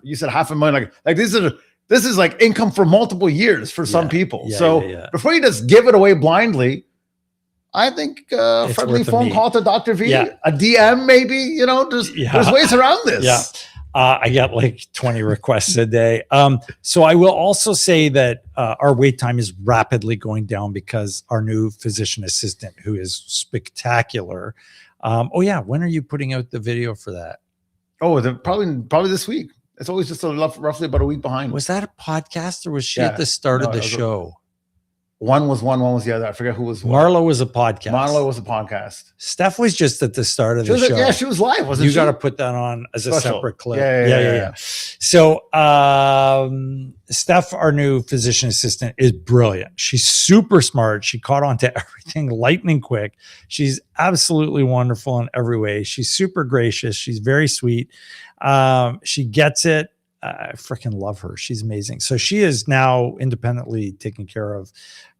You said $500,000. Like this is like income for multiple years for some Yeah. people. Yeah, So yeah. before you just give it away blindly, I think a It's friendly worth a phone meet. call to Dr. V, Yeah. a DM maybe, there's ways around this. Yeah. I get like 20 requests a day. So I will also say that our wait time is rapidly going down because our new physician assistant, who is spectacular. When are you putting out the video for that? Oh, probably this week. It's always just roughly about a week behind. Was that a podcast or was she Yeah. at the start No, of the it was show? One was one was the other. I forget who was what. Marla was a podcast. Marla was a podcast. Steph was just at the start of She the was, show. yeah, she was live, wasn't You she? got to put that on as a Special. separate clip. Yeah. So Steph, our new physician assistant, is brilliant. She's super smart. She caught on to everything lightning quick. She's absolutely wonderful in every way. She's super gracious. She's very sweet. She gets it. I freaking love her. She's amazing. So she is now independently taking care of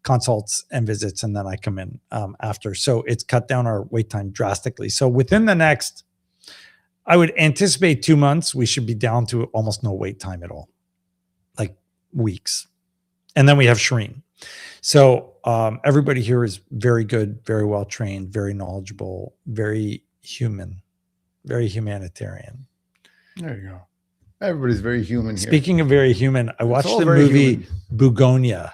consults and visits, and then I come in after. So it's cut down our wait time drastically. So within the next, I would anticipate 2 months, we should be down to almost no wait time at all, like weeks. And then we have Shireen. So everybody here is very good, very well trained, very knowledgeable, very human, very humanitarian. There you go. Everybody's very human here. Speaking of very human, I watched all the very movie human. Bugonia.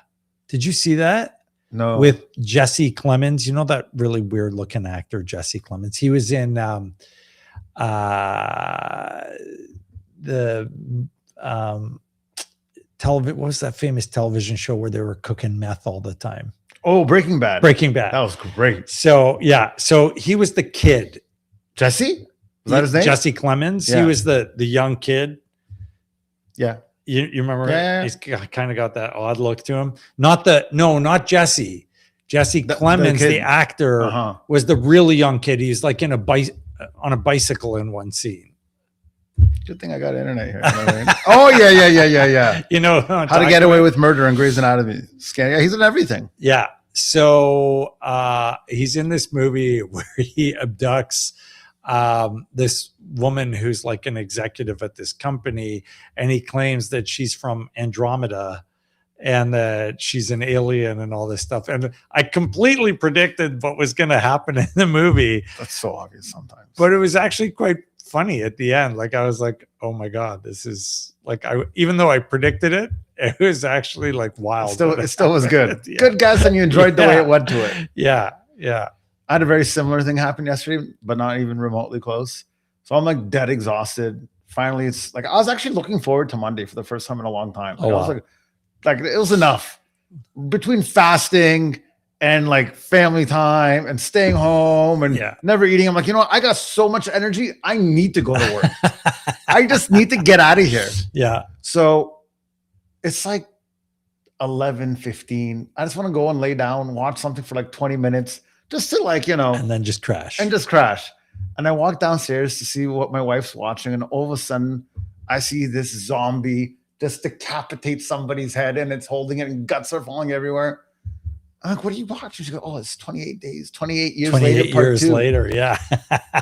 Did you see that? No. With Jesse Clemens? You know that really weird looking actor, Jesse Clemens? He was in the television. What was that famous television show where they were cooking meth all the time? Oh, Breaking Bad. Breaking Bad. That was great. So yeah, so he was the kid. Jesse? Was that his name? Jesse Clemens. Yeah. He was the young kid. Yeah. You remember? Yeah. He's kind of got that odd look to him. Not Jesse. Jesse Clemens, kid. the actor, Uh-huh. was the really young kid. He's like on a bicycle in one scene. Good thing I got internet here. You know what I mean? Oh yeah. You know How to Get Away with Murder and Grey's Anatomy. Yeah, he's in everything. Yeah. So he's in this movie where he abducts this woman who's like an executive at this company, and he claims that she's from Andromeda and that she's an alien and all this stuff. And I completely predicted what was going to happen in the movie. That's so obvious sometimes. But it was actually quite funny at the end. Like I was like, oh my God, this is like, even though I predicted it, it was actually like wild. It still was good. Yeah. Good guess, and you enjoyed the way it went to it. Yeah. I had a very similar thing happen yesterday, but not even remotely close. So I'm like dead exhausted. Finally, it's like I was actually looking forward to Monday for the first time in a long time. Like, I was like it was enough between fasting and like family time and staying home and never eating. I'm like, you know what? I got so much energy. I need to go to work. I just need to get out of here. Yeah. So it's like 11:15. I just want to go and lay down, watch something for like 20 minutes, just to like, and then just crash. And I walk downstairs to see what my wife's watching. And all of a sudden I see this zombie just decapitate somebody's head, and it's holding it and guts are falling everywhere. I'm like, what are you watching? She goes, oh, it's 28 days, 28 years 28 later. years later. Yeah.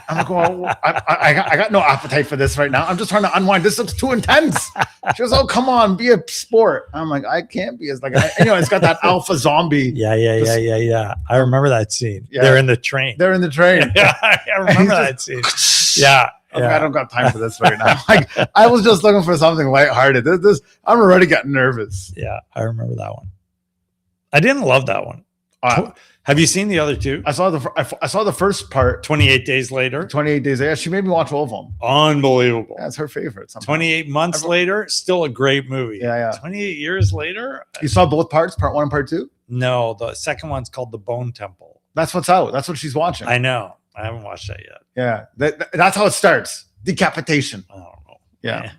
I'm like, well, I got no appetite for this right now. I'm just trying to unwind. This looks too intense. She goes, oh, come on, be a sport. I'm like, I can't be as like, it's got that alpha zombie. Yeah. I remember that scene. Yeah. They're in the train. Yeah, I remember that scene. Yeah. I don't got time for this right now. Like, I was just looking for something lighthearted. I'm already getting nervous. Yeah, I remember that one. I didn't love that one. Have you seen the other two? I saw the first part. 28 days later. 28 days later. She made me watch all of them. Unbelievable. That's her favorite. Somehow. 28 months later, still a great movie. Yeah. 28 years later. You saw both parts, part 1 and part 2? No, the second one's called The Bone Temple. That's what's out. That's what she's watching. I know. I haven't watched that yet. Yeah. That's how it starts. Decapitation. I don't know. Yeah.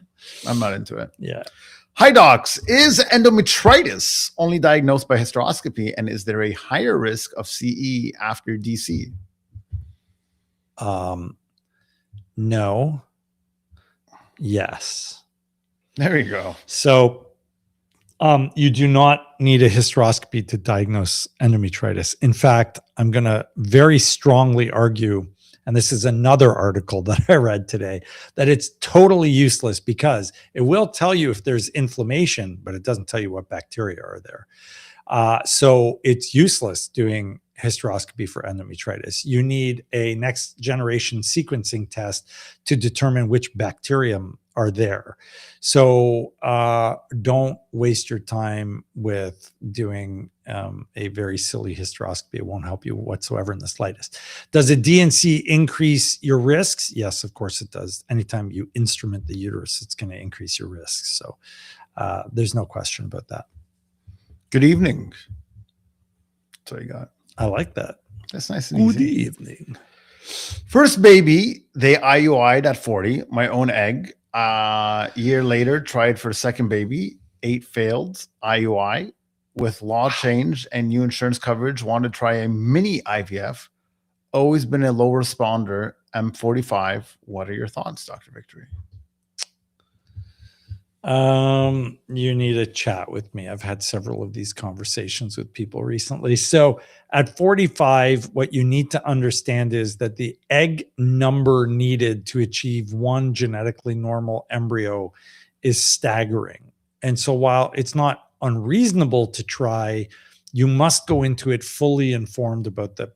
I'm not into it. Yeah. Hi, docs. Is endometritis only diagnosed by hysteroscopy, and is there a higher risk of CE after DC? No. Yes. There you go. So you do not need a hysteroscopy to diagnose endometritis. In fact, I'm going to very strongly argue, and this is another article that I read today, that it's totally useless because it will tell you if there's inflammation, but it doesn't tell you what bacteria are there. So it's useless doing hysteroscopy for endometritis. You need a next generation sequencing test to determine which bacterium are there. So don't waste your time with doing a very silly hysteroscopy. It won't help you whatsoever in the slightest. Does a DNC increase your risks? Yes, of course it does. Anytime you instrument the uterus, it's going to increase your risks. So there's no question about that. Good evening. That's all you got. I like that. That's nice and Good easy. evening. First baby, they IUI'd at 40, my own egg. Year later, tried for second baby, 8 failed IUI. With law change and new insurance coverage, wanted to try a mini IVF. Always been a low responder. I'm 45. What are your thoughts, Dr. Victory? You need to chat with me. I've had several of these conversations with people recently. So at 45, what you need to understand is that the egg number needed to achieve one genetically normal embryo is staggering. And so while it's not unreasonable to try, you must go into it fully informed about the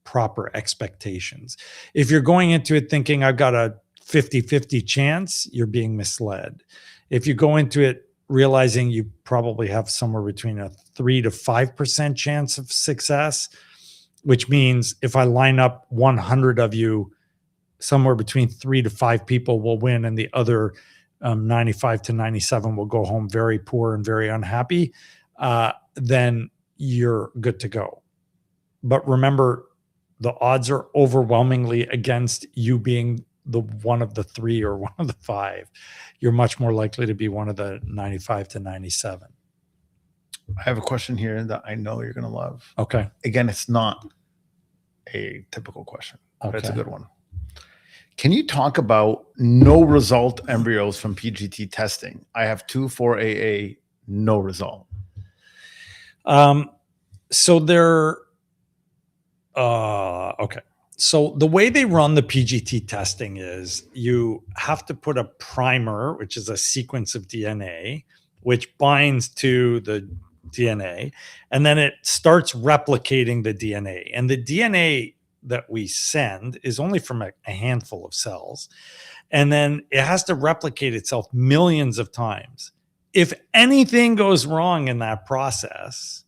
proper expectations. If you're going into it thinking I've got a 50-50 chance, you're being misled. If you go into it realizing you probably have somewhere between a 3 to 5% chance of success, which means if I line up 100 of you, somewhere between 3 to 5 people will win and the other 95 to 97 will go home very poor and very unhappy, then you're good to go. But remember, the odds are overwhelmingly against you being the one of the 3 or one of the 5. You're much more likely to be one of the 95 to 97. I have a question here that I know you're going to love. Okay. Again, it's not a typical question, but it's a Okay. good one. Can you talk about no result embryos from PGT testing? I have 2 4AA, no result. So they're okay. So the way they run the PGT testing is you have to put a primer, which is a sequence of DNA, which binds to the DNA, and then it starts replicating the DNA. And the DNA that we send is only from a handful of cells. And then it has to replicate itself millions of times. If anything goes wrong in that process,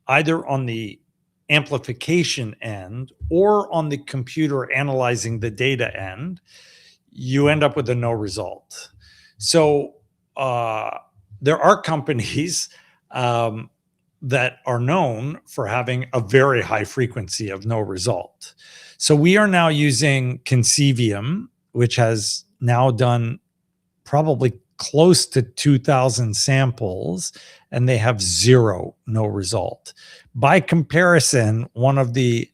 either on the amplification end or on the computer analyzing the data end, you end up with a no result. So there are companies that are known for having a very high frequency of no result. So we are now using Concevium, which has now done probably close to 2,000 samples, and they have 0 no result. By comparison, one of the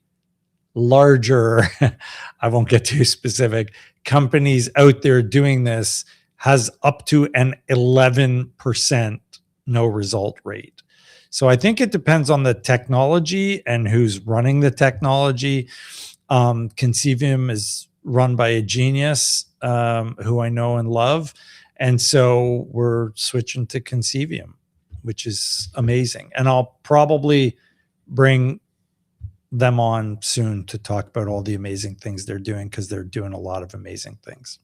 larger, I won't get too specific, companies out there doing this has up to an 11% no result rate. So I think it depends on the technology and who's running the technology. Concevium is run by a genius who I know and love. And so we're switching to Concevium, which is amazing. And I'll probably bring them on soon to talk about all the amazing things they're doing, because they're doing a lot of amazing things.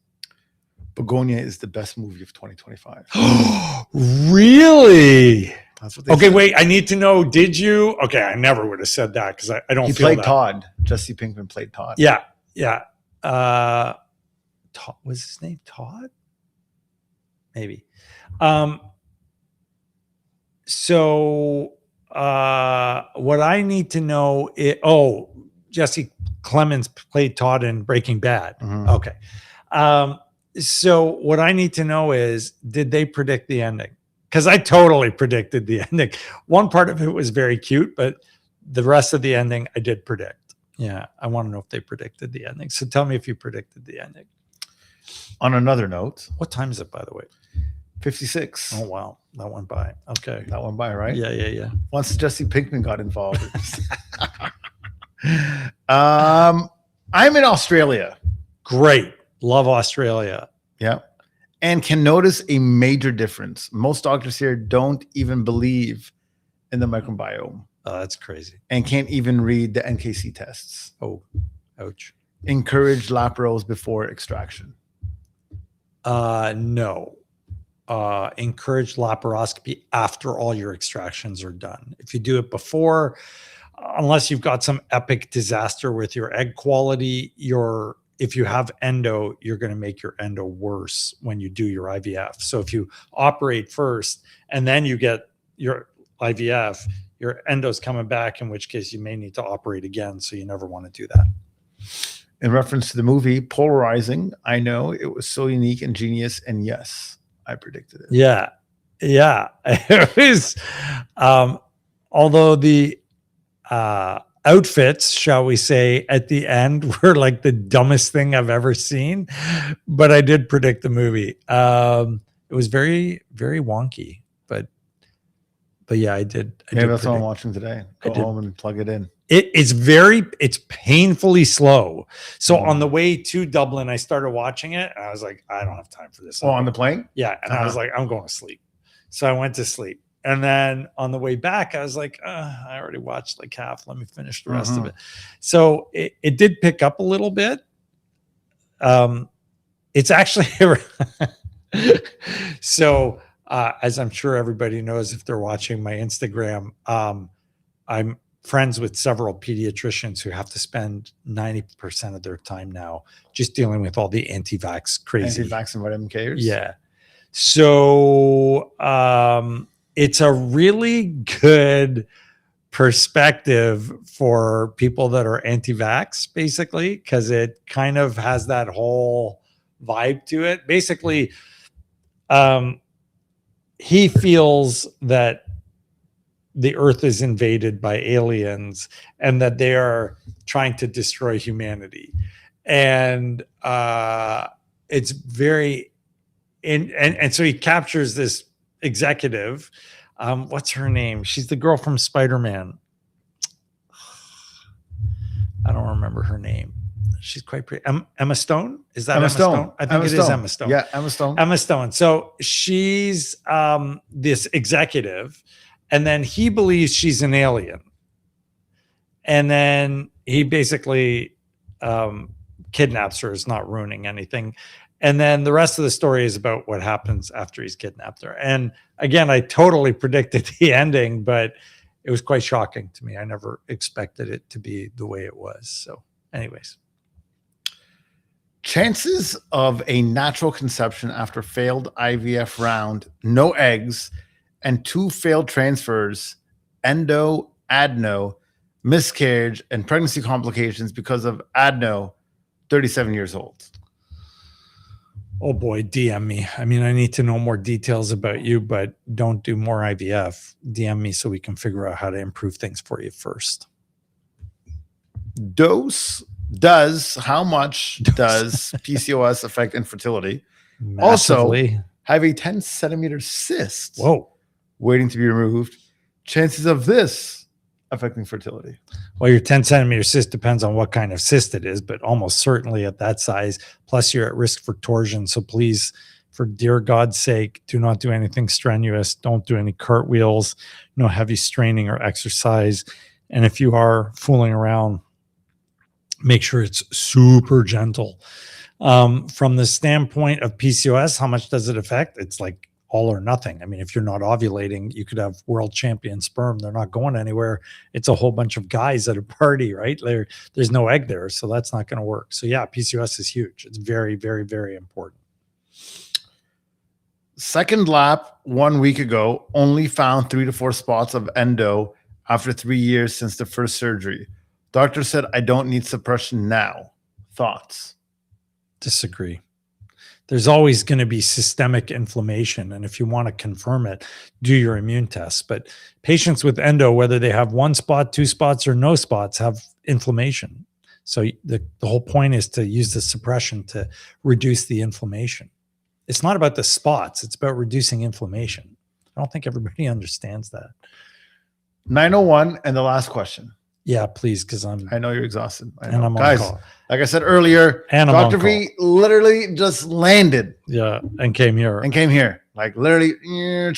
Begonia is the best movie of 2025. Really? That's what they Okay, said. wait, I need to know, did you? Okay, I never would have said that because I don't He feel played that. Todd. Jesse Pinkman played Todd. Yeah. Todd, was his name Todd? Maybe. So what I need to know is, Jesse Clemens played Todd in Breaking Bad. Mhm. Okay. So what I need to know is, did they predict the ending? Because I totally predicted the ending. One part of it was very cute, but the rest of the ending I did predict. Yeah, I want to know if they predicted the ending. So tell me if you predicted the ending. On another note, What time is it, by the way? 56. Oh, wow. That went by. Okay. That went by, right? Yeah. Once Jesse Pinkman got involved. I'm in Australia. Great. Love Australia. Yeah. And can notice a major difference. Most doctors here don't even believe in the microbiome Oh, that's crazy. and can't even read the NKC tests. Oh, ouch. Encourage laparos before extraction. No. Encourage laparoscopy after all your extractions are done. If you do it before, unless you've got some epic disaster with your egg quality, if you have endo, you're going to make your endo worse when you do your IVF. So if you operate first and then you get your IVF, your endo's coming back, in which case you may need to operate again. So you never want to do that. In reference to the movie, Polarizing, I know it was so unique and genius. And yes, I predicted it. Yeah. It was, although the outfits, shall we say, at the end were like the dumbest thing I've ever seen, but I did predict the movie. It was very, very wonky, but yeah, I did. Maybe that's what I'm watching today. Go home and plug it in. It's painfully slow. So on the way to Dublin, I started watching it and I was like, I don't have time for this. Oh, on the plane? Yeah. And I was like, I'm going to sleep. So I went to sleep. And then on the way back, I was like, I already watched like half. Let me finish the rest of it. So it did pick up a little bit. It's actually, so as I'm sure everybody knows, if they're watching my Instagram, I'm friends with several pediatricians who have to spend 90% of their time now just dealing with all the anti-vax crazy. Anti-vax and vitamin K's? Yeah. So it's a really good perspective for people that are anti-vax, basically, because it kind of has that whole vibe to it. Basically, he feels that the earth is invaded by aliens and that they are trying to destroy humanity. And it's very, and so he captures this executive. What's her name? She's the girl from Spider-Man. I don't remember her name. She's quite pretty. Emma Stone? Is that Emma Stone? I think it is Emma Stone. Yeah, Emma Stone. Emma Stone. So she's this executive, and then he believes she's an alien. And then he basically kidnaps her. Is not ruining anything. And then the rest of the story is about what happens after he's kidnapped her. And again, I totally predicted the ending, but it was quite shocking to me. I never expected it to be the way it was. So anyways. Chances of a natural conception after failed IVF round, no eggs, and 2 failed transfers, endo, adeno, miscarriage, and pregnancy complications because of adeno, 37 years old. Oh boy, DM me. I mean, I need to know more details about you, but don't do more IVF. DM me so we can figure out how to improve things for you first. How much does PCOS affect infertility? Massively. Also, have a 10-centimeter cyst. Whoa. Waiting to be removed. Chances of this affecting fertility. Well, your 10-centimeter cyst depends on what kind of cyst it is, but almost certainly at that size. Plus, you're at risk for torsion. So please, for dear God's sake, do not do anything strenuous. Don't do any cartwheels, no heavy straining or exercise. And if you are fooling around, make sure it's super gentle. From the standpoint of PCOS, how much does it affect? It's like all or nothing. I mean, if you're not ovulating, you could have world champion sperm. They're not going anywhere. It's a whole bunch of guys at a party, right? There's no egg there, so that's not going to work. So yeah, PCOS is huge. It's very, very, very important. Second lap 1 week ago, only found 3 to 4 spots of endo after 3 years since the first surgery. Doctor said I don't need suppression now. Thoughts? Disagree. There's always going to be systemic inflammation. And if you want to confirm it, do your immune tests. But patients with endo, whether they have 1 spot, 2 spots, or no spots, have inflammation. So the whole point is to use the suppression to reduce the inflammation. It's not about the spots. It's about reducing inflammation. I don't think everybody understands that. 901 and the last question. Yeah, please, because I know you're exhausted. I know. And I'm on Guys, call. like I said earlier, And Dr. V literally just landed. Yeah, and came here. Like literally, he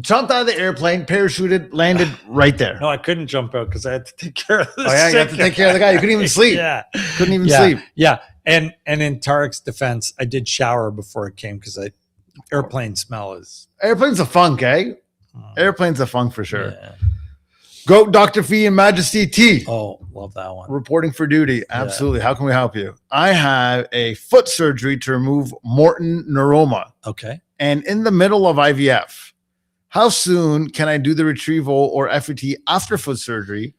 jumped out of the airplane, parachuted, landed right there. No, I couldn't jump out because I had to take care of this. Oh yeah, you have to take care of the guy. You couldn't even sleep. Yeah, couldn't even sleep. Yeah, and in Tarek's defense, I did shower before it came because airplane smell is airplane's a funk, eh? Airplane's a funk for sure. Yeah. Go Dr. Fee and Majesty T. Oh, love that one. Reporting for duty. Absolutely. Yeah. How can we help you? I have a foot surgery to remove Morton neuroma. Okay. And in the middle of IVF, how soon can I do the retrieval or FET after foot surgery?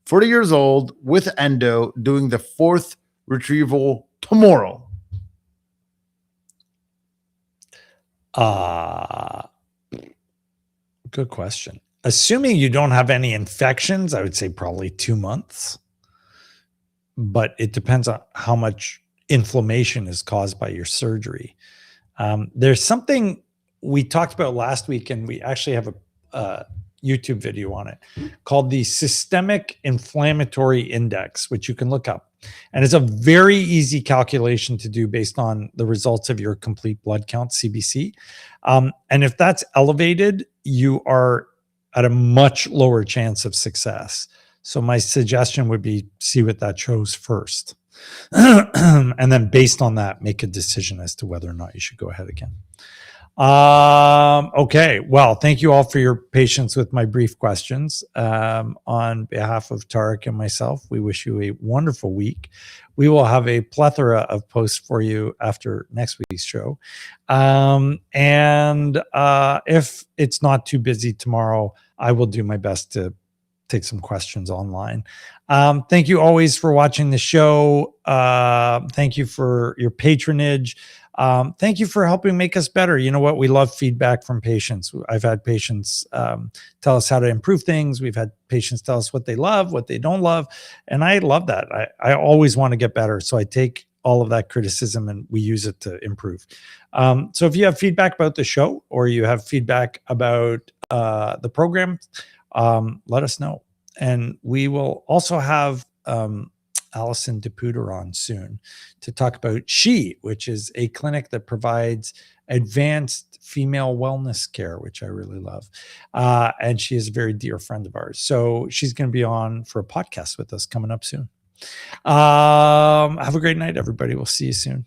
40 years old with endo, doing the 4th retrieval tomorrow. Good question. Assuming you don't have any infections, I would say probably 2 months. But it depends on how much inflammation is caused by your surgery. There's something we talked about last week, and we actually have a YouTube video on it called the Systemic Inflammatory Index, which you can look up. And it's a very easy calculation to do based on the results of your complete blood count, CBC. And if that's elevated, you are at a much lower chance of success. So my suggestion would be see what that shows first. And then based on that, make a decision as to whether or not you should go ahead again. Okay. Well, thank you all for your patience with my brief questions. On behalf of Tarek and myself, we wish you a wonderful week. We will have a plethora of posts for you after next week's show. And if it's not too busy tomorrow, I will do my best to take some questions online. Thank you always for watching the show. Thank you for your patronage. Thank you for helping make us better. You know what? We love feedback from patients. I've had patients tell us how to improve things. We've had patients tell us what they love, what they don't love. And I love that. I always want to get better. So I take all of that criticism and we use it to improve. So if you have feedback about the show or you have feedback about the program, let us know. And we will also have Allison DePuter on soon to talk about She, which is a clinic that provides advanced female wellness care, which I really love. And she is a very dear friend of ours. So she's going to be on for a podcast with us coming up soon. Have a great night, everybody. We'll see you soon.